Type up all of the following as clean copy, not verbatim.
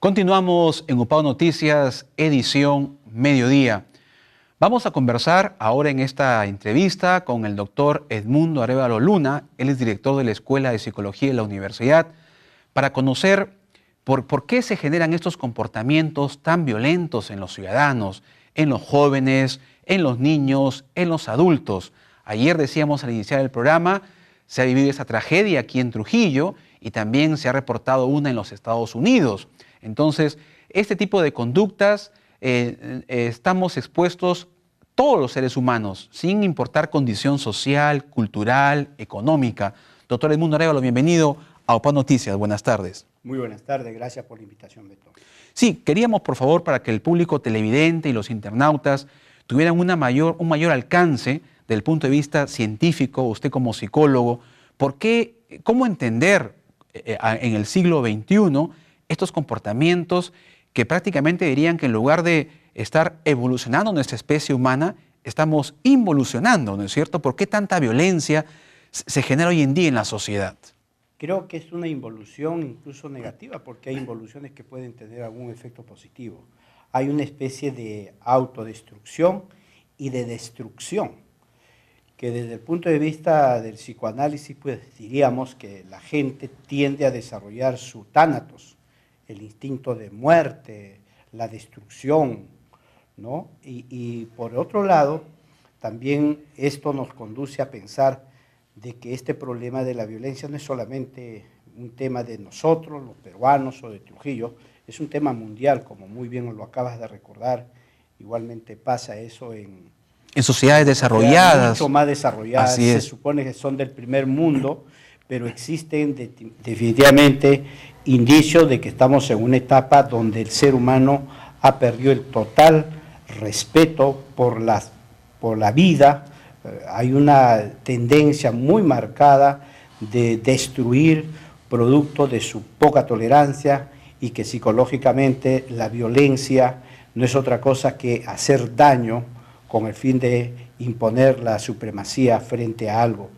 Continuamos en UPAO Noticias, edición mediodía. Vamos a conversar ahora en esta entrevista con el doctor Edmundo Arévalo Luna. Él es director de la Escuela de Psicología de la Universidad, para conocer por qué se generan estos comportamientos tan violentos en los ciudadanos, en los jóvenes, en los niños, en los adultos. Ayer decíamos al iniciar el programa, se ha vivido esa tragedia aquí en Trujillo y también se ha reportado una en los Estados Unidos. Entonces, este tipo de conductas estamos expuestos todos los seres humanos, sin importar condición social, cultural, económica. Doctor Edmundo Arévalo, bienvenido a UPAO Noticias. Buenas tardes. Muy buenas tardes, gracias por la invitación, Beto. Sí, queríamos, por favor, para que el público televidente y los internautas tuvieran un mayor alcance desde el punto de vista científico, usted como psicólogo, ¿cómo entender en el siglo XXI estos comportamientos que prácticamente dirían que en lugar de estar evolucionando nuestra especie humana, estamos involucionando, ¿no es cierto? ¿Por qué tanta violencia se genera hoy en día en la sociedad? Creo que es una involución incluso negativa, porque hay involuciones que pueden tener algún efecto positivo. Hay una especie de autodestrucción y de destrucción, que desde el punto de vista del psicoanálisis, pues diríamos que la gente tiende a desarrollar su tánatos, el instinto de muerte, la destrucción, ¿no? Y por otro lado, también esto nos conduce a pensar de que este problema de la violencia no es solamente un tema de nosotros, los peruanos o de Trujillo, es un tema mundial, como muy bien lo acabas de recordar. Igualmente pasa eso en sociedades desarrolladas. Mucho más desarrolladas, Así es. Se supone que son del primer mundo, pero existen definitivamente indicios de que estamos en una etapa donde el ser humano ha perdido el total respeto por la vida. Hay una tendencia muy marcada de destruir producto de su poca tolerancia, y que psicológicamente la violencia no es otra cosa que hacer daño con el fin de imponer la supremacía frente a algo.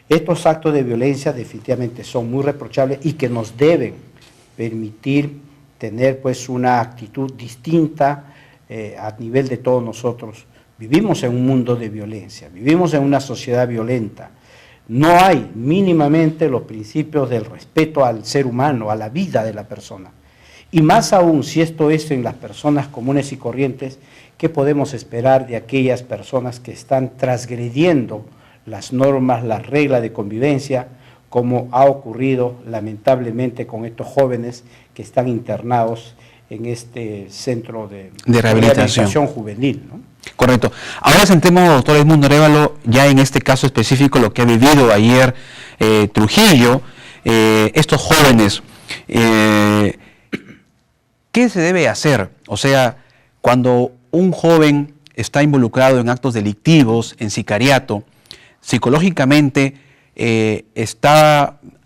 Estos actos de violencia definitivamente son muy reprochables y que nos deben permitir tener pues una actitud distinta a nivel de todos nosotros. Vivimos en un mundo de violencia, vivimos en una sociedad violenta. No hay mínimamente los principios del respeto al ser humano, a la vida de la persona. Y más aún, si esto es en las personas comunes y corrientes, ¿qué podemos esperar de aquellas personas que están transgrediendo las normas, las reglas de convivencia, como ha ocurrido lamentablemente con estos jóvenes que están internados en este centro de rehabilitación juvenil, ¿no? Correcto. Ahora sentemos, doctor Edmundo Arévalo, ya en este caso específico, lo que ha vivido ayer Trujillo, estos jóvenes. ¿Qué se debe hacer? O sea, cuando un joven está involucrado en actos delictivos, en sicariato, psicológicamente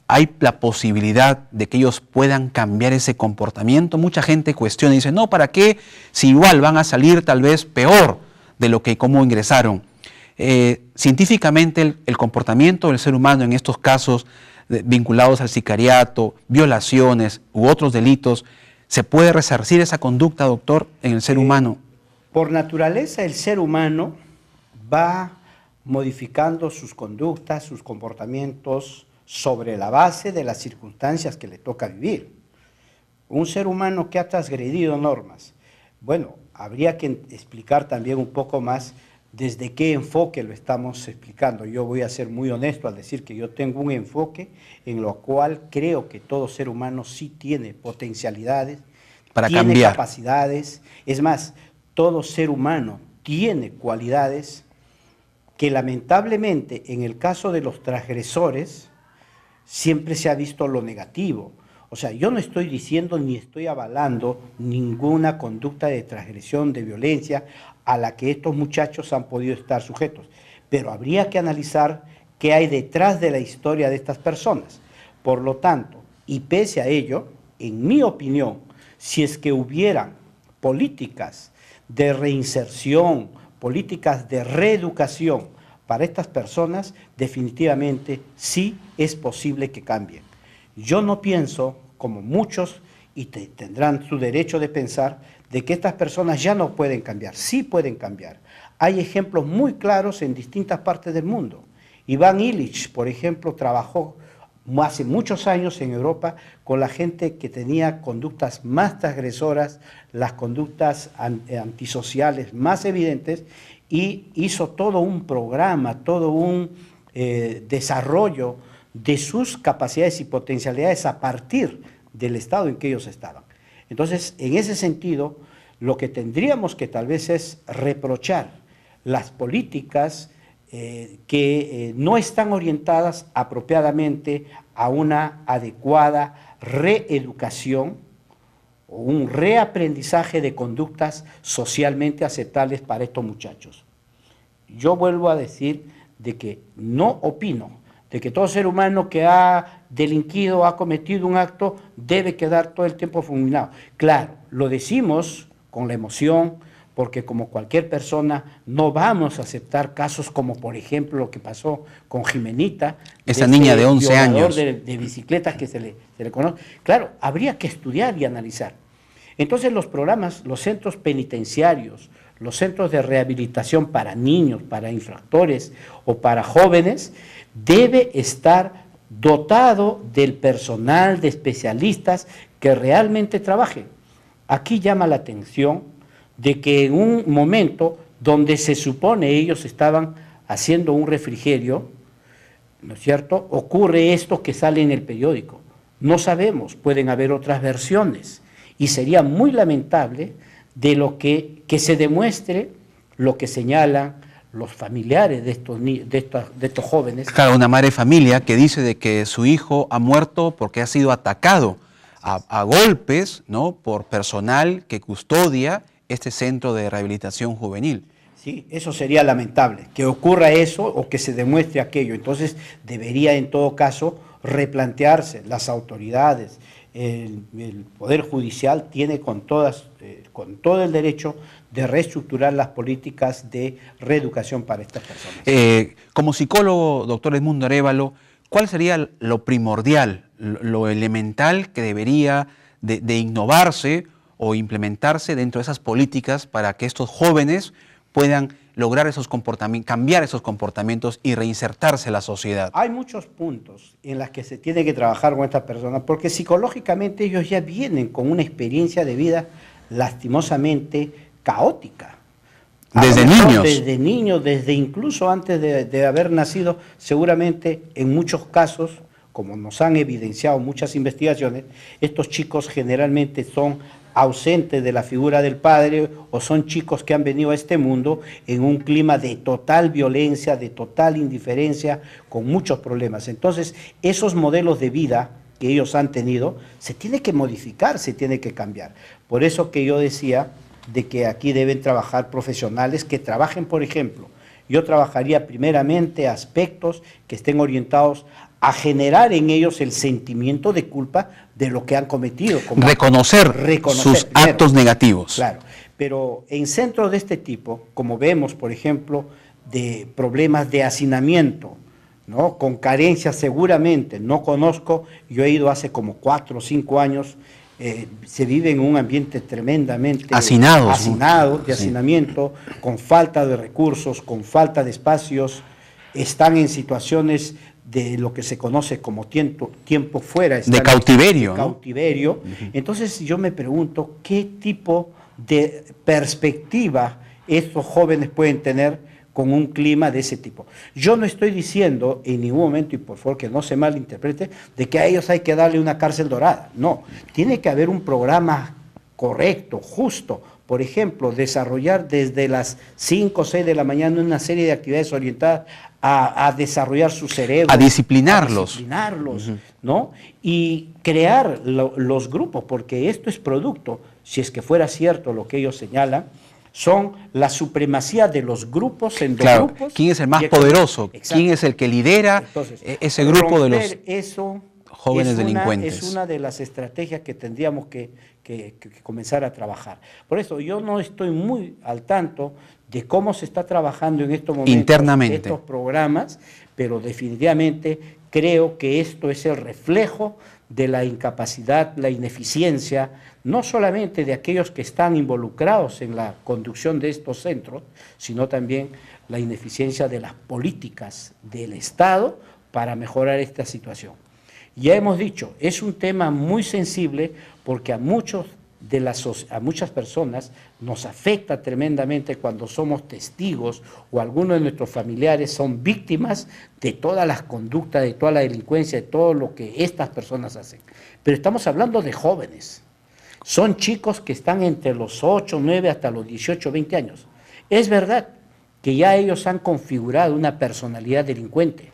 hay la posibilidad de que ellos puedan cambiar ese comportamiento. Mucha gente cuestiona y dice, no, ¿para qué? Si igual van a salir tal vez peor de lo que como ingresaron. Científicamente el comportamiento del ser humano en estos casos vinculados al sicariato, violaciones u otros delitos, ¿se puede resarcir esa conducta, doctor, en el ser humano? Por naturaleza, el ser humano va modificando sus conductas, sus comportamientos sobre la base de las circunstancias que le toca vivir. Un ser humano que ha transgredido normas, bueno, habría que explicar también un poco más desde qué enfoque lo estamos explicando. Yo voy a ser muy honesto al decir que yo tengo un enfoque en lo cual creo que todo ser humano sí tiene potencialidades, para tiene cambiar, capacidades. Es más, todo ser humano tiene cualidades que lamentablemente en el caso de los transgresores siempre se ha visto lo negativo. O sea, yo no estoy diciendo ni estoy avalando ninguna conducta de transgresión, de violencia a la que estos muchachos han podido estar sujetos, pero habría que analizar qué hay detrás de la historia de estas personas. Por lo tanto, y pese a ello, en mi opinión, si es que hubieran políticas de reinserción, políticas de reeducación para estas personas, definitivamente sí es posible que cambien. Yo no pienso, como muchos y tendrán su derecho de pensar de que estas personas ya no pueden cambiar, sí pueden cambiar. Hay ejemplos muy claros en distintas partes del mundo. Iván Illich, por ejemplo, trabajó hace muchos años en Europa con la gente que tenía conductas más transgresoras, las conductas antisociales más evidentes, y hizo todo un programa, todo un desarrollo de sus capacidades y potencialidades a partir del estado en que ellos estaban. Entonces, en ese sentido, lo que tendríamos que tal vez es reprochar las políticas que no están orientadas apropiadamente a una adecuada reeducación o un reaprendizaje de conductas socialmente aceptables para estos muchachos. Yo vuelvo a decir de que no opino de que todo ser humano que ha delinquido, ha cometido un acto, debe quedar todo el tiempo fulminado. Claro, lo decimos con la emoción, porque como cualquier persona no vamos a aceptar casos como por ejemplo lo que pasó con Jimenita, esa niña de 11 años de bicicletas que se le conoce. Claro, habría que estudiar y analizar. Entonces los programas, los centros penitenciarios, los centros de rehabilitación para niños, para infractores o para jóvenes, debe estar dotado del personal, de especialistas que realmente trabajen. Aquí llama la atención de que en un momento donde se supone ellos estaban haciendo un refrigerio, ¿no es cierto?, ocurre esto que sale en el periódico. No sabemos, pueden haber otras versiones, y sería muy lamentable de lo que se demuestre lo que señalan los familiares de estos jóvenes. Claro, una madre de familia que dice de que su hijo ha muerto porque ha sido atacado a golpes, ¿no?, por personal que custodia este centro de rehabilitación juvenil. Sí, eso sería lamentable, que ocurra eso o que se demuestre aquello. Entonces debería en todo caso replantearse las autoridades, el Poder Judicial tiene con todo el derecho de reestructurar las políticas de reeducación para estas personas. Como psicólogo, doctor Edmundo Arévalo, ¿cuál sería lo primordial, lo elemental que debería de innovarse o implementarse dentro de esas políticas para que estos jóvenes puedan lograr esos comportamientos, cambiar esos comportamientos y reinsertarse en la sociedad? Hay muchos puntos en los que se tiene que trabajar con estas personas, porque psicológicamente ellos ya vienen con una experiencia de vida lastimosamente caótica. Desde niños. Desde niños, desde incluso antes de haber nacido, seguramente en muchos casos, como nos han evidenciado muchas investigaciones, estos chicos generalmente son ausentes de la figura del padre o son chicos que han venido a este mundo en un clima de total violencia, de total indiferencia, con muchos problemas. Entonces, esos modelos de vida que ellos han tenido, se tiene que modificar, se tiene que cambiar. Por eso que yo decía de que aquí deben trabajar profesionales que trabajen, por ejemplo, yo trabajaría primeramente aspectos que estén orientados a generar en ellos el sentimiento de culpa de lo que han cometido. Reconocer sus primero, actos negativos. Claro, pero en centros de este tipo, como vemos, por ejemplo, de problemas de hacinamiento, ¿no?, con carencias seguramente, no conozco, yo he ido hace como 4 o 5 años, se vive en un ambiente tremendamente hacinado, de hacinamiento, con falta de recursos, con falta de espacios, están en situaciones de lo que se conoce como tiempo fuera. De cautiverio. De cautiverio. ¿No? Entonces yo me pregunto qué tipo de perspectiva estos jóvenes pueden tener con un clima de ese tipo. Yo no estoy diciendo en ningún momento, y por favor que no se malinterprete, de que a ellos hay que darle una cárcel dorada. No, tiene que haber un programa correcto, justo. Por ejemplo, desarrollar desde las 5 o 6 de la mañana una serie de actividades orientadas a desarrollar su cerebro. A disciplinarlos. ¿No? Y crear los grupos, porque esto es producto, si es que fuera cierto lo que ellos señalan, son la supremacía de los grupos en dos grupos. ¿Quién es el más poderoso? Exacto. ¿Quién es el que lidera ese grupo de los jóvenes delincuentes? Es una de las estrategias que tendríamos que comenzar a trabajar. Por eso yo no estoy muy al tanto de cómo se está trabajando en estos momentos internamente estos programas, pero definitivamente creo que esto es el reflejo de la incapacidad, la ineficiencia, no solamente de aquellos que están involucrados en la conducción de estos centros, sino también la ineficiencia de las políticas del Estado para mejorar esta situación. Ya hemos dicho, es un tema muy sensible porque a muchas personas nos afecta tremendamente cuando somos testigos o algunos de nuestros familiares son víctimas de todas las conductas, de toda la delincuencia, de todo lo que estas personas hacen. Pero estamos hablando de jóvenes. Son chicos que están entre los 8, 9 hasta los 18, 20 años. Es verdad que ya ellos han configurado una personalidad delincuente,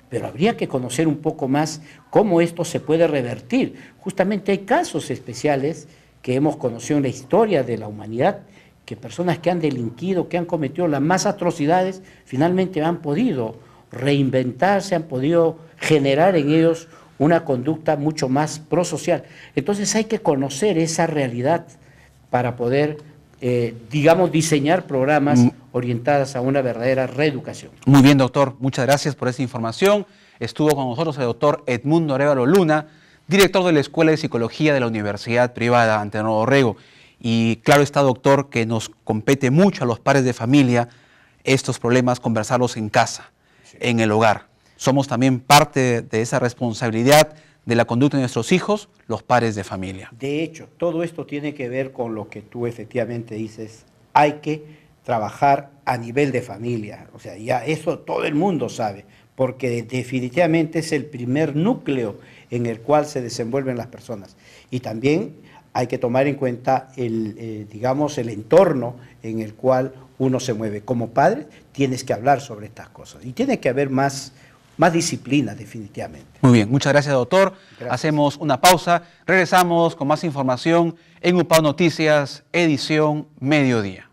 pero habría que conocer un poco más cómo esto se puede revertir. Justamente hay casos especiales que hemos conocido en la historia de la humanidad, que personas que han delinquido, que han cometido las más atrocidades, finalmente han podido reinventarse, han podido generar en ellos una conducta mucho más prosocial. Entonces hay que conocer esa realidad para poder, digamos, diseñar programas orientadas a una verdadera reeducación. Muy bien, doctor. Muchas gracias por esa información. Estuvo con nosotros el doctor Edmundo Arévalo Luna, director de la Escuela de Psicología de la Universidad Privada Antenor Orrego. Y claro está, doctor, que nos compete mucho a los padres de familia estos problemas, conversarlos en casa, sí, en el hogar. Somos también parte de esa responsabilidad de la conducta de nuestros hijos, los padres de familia. De hecho, todo esto tiene que ver con lo que tú efectivamente dices. Hay que trabajar a nivel de familia. O sea, ya eso todo el mundo sabe, porque definitivamente es el primer núcleo en el cual se desenvuelven las personas. Y también hay que tomar en cuenta digamos, el entorno en el cual uno se mueve. Como padre tienes que hablar sobre estas cosas y tiene que haber más disciplina, definitivamente. Muy bien, muchas gracias, doctor. Gracias. Hacemos una pausa, regresamos con más información en UPAO Noticias, edición Mediodía.